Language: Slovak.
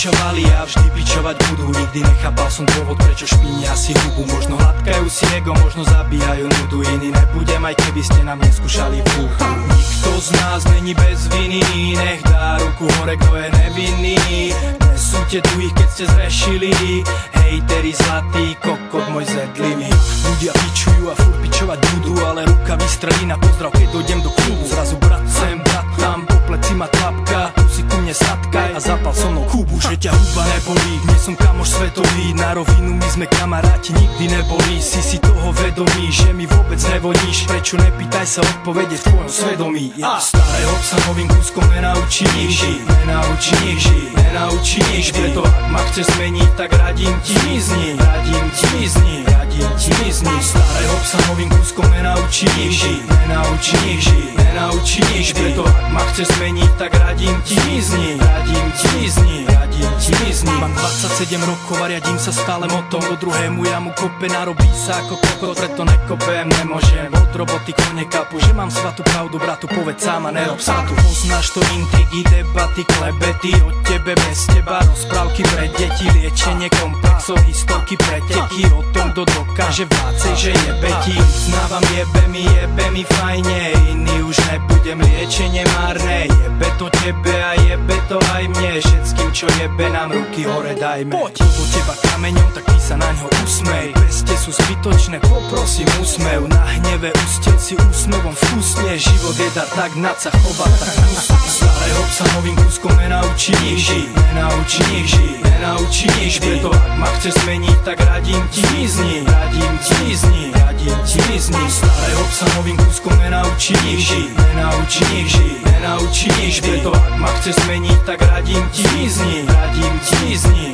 bičovali a vždy bičovať budú. Nikdy nechápal som dôvod, prečo špínia si hubu. Možno hladkajú si ego, možno zabíjajú nudu. Iný nebudem, aj keby ste nám neskúšali púchu. Nikto z nás není bez viny, nech dá ruku hore, kto je nevinný. Nesúďte druhých, keď ste zrešili. Hejteri zlatý, kokot môj zedlivý. Ľudia pičujú a furt pičovať budú, ale ruka vystrelí na pozdrav, keď dojdem do klubu. Zrazu brat sem, brat tam, po pleci ma tlapka. Tu si ku mne sadkaj a zapal so mnou Kubu. Že ťa huba nebolí, nie som kamoš svetový. Na rovinu my sme kamaráti, nikdy neboli. Si toho vedomý, že mi vôbec nevoníš. Prečo nepýtaj sa odpovede v tvojom svedomí. Ja starého psa novým kúskom nenaučí nič. Nenaučí nič, nenaučí nič. Preto ak ma chceš zmeniť, tak radím ti mizni. Radím ti mizni, radím ti mizni. Starého psa novým kúskom nenaučí nič. Nenaučí nič, nenaučí nič. Preto ak ma chceš zmeniť, tak radím ti mizni. Radím ti mizni, radím ti mizni. Mám 27 rokov a riadím sa stále motom. Do druhému jamu kope, narobí sa ako kokot. Preto nekopem, nemôžem. Od roboty kone kapu, že mám svatú pravdu, bratu, povedz sám a nerob sa tu. Poznáš to, intrigy, debaty, klebety. Od tebe, bez teba, rozprávky pre deti. Liečenie komplexov, historky, preteky. O tom, kto dokáže vácej, že jebe ti. Znávam, jebe mi fajne. Iný už nebudem, liečenie márne. Jebe to tebe a jebe to aj mne. Všetkým, čo jebe, nám ruky hore dajme. Poď do teba kameňom, tak ty sa na ňo usmej. Peste sú zbytočné, poprosím úsmev. Na hneve ustel si úsmevom vkusne. Život je dar, tak nad sa chová, tak musí. Starého psa novým kúskom nenaučí nič. Nenaučí nič, nenaučí nič. Preto ak ma chceš zmeniť, tak radím ti mizni. Radím ti mizni, radím ti mizni. Starého psa novým kúskom nenaučí nič. Nenaučí nič, nenaučí nič. Preto ak ma chceš zmeniť, tak radím ti mizni. Radím ti mizni.